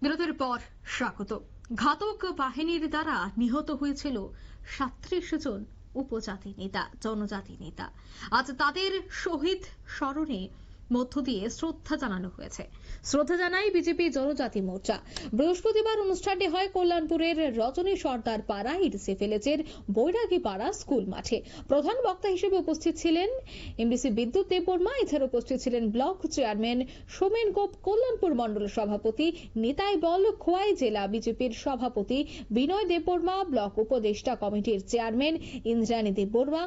বিরতির পর স্বাগত। ঘাতক বাহিনীর দ্বারা নিহত হয়েছিল ৩৭ জন উপজাতি নেতা, জনজাতি নেতা। আজ তাদের শহীদ স্মরণে মধ্য দিয়ে শ্রদ্ধা জানানো হয়েছে। শ্রদ্ধা জানায় বিজেপি জনজাতি মোর্চা। বৃহস্পতিবার অনুষ্ঠানটি হয় কল্যাণপুরের রজনী সর্দার পাড়া ইডিসি ভিলেজের বৈরাগী পাড়া স্কুল মাঠে। প্রধান বক্তা হিসেবে উপস্থিত ছিলেন এমডিসি বিদ্যুৎ দেববর্মা। এছাড়া উপস্থিত ছিলেন ব্লক চেয়ারম্যান সোমেন গোপ, কল্যাণপুর মন্ডল সভাপতি নিতাই বল, খোয়াই জেলা বিজেপির সভাপতি বিনয় দেববর্মা, ব্লক উপদেষ্টা কমিটির চেয়ারম্যান ইন্দ্রাণী দেববর্মা,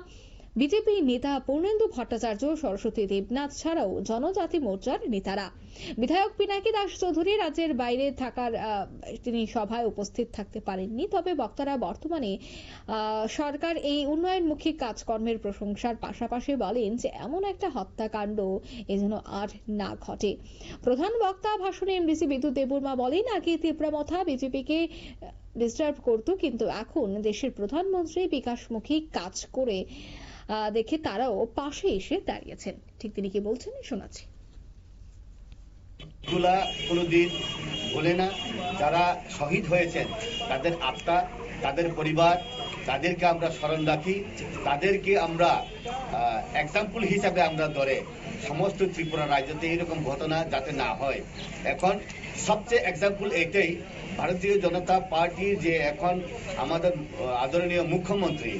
বিজেপি নেতা পূর্ণেন্দু ভট্টাচার্য, সরস্বতী দেবনাথ ছাড়াও জনজাতি মোর্চার নেতারা। বিধায়ক পিনাকি দাস চৌধুরী রাজ্যের বাইরে থাকার তিনি সভায় উপস্থিত থাকতে পারেননি। তবে বক্তারা বর্তমানে সরকার এই উন্নয়নমুখী কাজকর্মের প্রশংসার পাশাপাশি বলেন যে এমন একটা হত্যাকাণ্ড যেন আর না ঘটে। প্রধান বক্তা ভাষণে এমডিসি বিদ্যুৎ দেববর্মা বলেন, আগে তীব্রমথা বিজেপিকে ডিস্টার্ব করত, কিন্তু এখন দেশের প্রধানমন্ত্রী বিকাশমুখী কাজ করে দেখে তারাও পাশে এসে দাঁড়িয়েছেন। ঠিক তিনি কি বলছেন শোনাচ্ছি। কোনোদিন বলে না, যারা শহীদ হয়েছেন তাদের আত্মা, তাদের পরিবার, তাদেরকে আমরা স্মরণ রাখি, তাদেরকে আমরা এক্সাম্পল হিসাবে আমরা ধরে সমস্ত ত্রিপুরা রাজ্যতে এরকম ঘটনা যাতে না হয়। এখন সবচেয়ে এক্সাম্পল এটাই, ভারতীয় জনতা পার্টি যে এখন আমাদের আদরণীয় মুখ্যমন্ত্রী,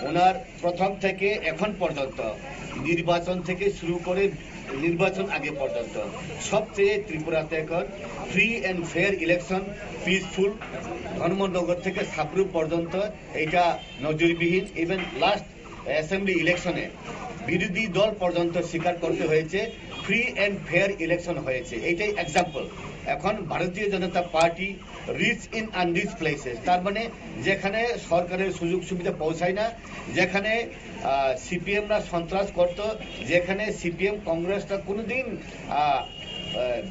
ওনার প্রথম থেকে এখন পর্যন্ত নির্বাচন থেকে শুরু করে নির্বাচন আগে পর্যন্ত সবচেয়ে ত্রিপুরাতে এখন free and fair election, peaceful, Dharmanagar থেকে সাবরু পর্যন্ত এটা নজিরবিহীন। ইভেন লাস্ট অ্যাসেম্বলি ইলেকশনে বিরোধী দল পর্যন্ত স্বীকার করতে হয়েছে ফ্রি অ্যান্ড ফেয়ার ইলেকশন হয়েছে। এইটাই এক্সাম্পল। এখন ভারতীয় জনতা পার্টি রিচ ইন আনরিচ প্লেসেস, তার মানে যেখানে সরকারের সুযোগ সুবিধা পৌঁছায় না, যেখানে সিপিএমরা সন্ত্রাস করত, যেখানে সিপিএম কংগ্রেসটা কোনোদিন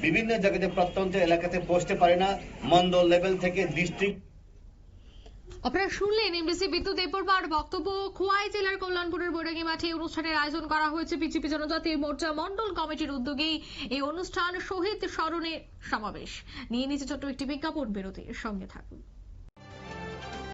বিভিন্ন জায়গাতে প্রত্যন্ত এলাকাতে পৌঁছতে পারে না, মন্ডল লেভেল থেকে ডিস্ট্রিক্ট। আপনারা শুনলেন এমডিসি বিদ্যুৎ দেববর্মার বক্তব্য। খোয়াই জেলার কল্যাণপুরের বৈরাগী মাঠে অনুষ্ঠানের আয়োজন করা হয়েছে। বিজেপি জনজাতি মোর্চা মন্ডল কমিটির উদ্যোগেই এই অনুষ্ঠান, শহীদ স্মরণে সমাবেশ। নিয়ে নিচে ছোট্ট একটি বিজ্ঞাপন, বিরতির সঙ্গে থাকুন।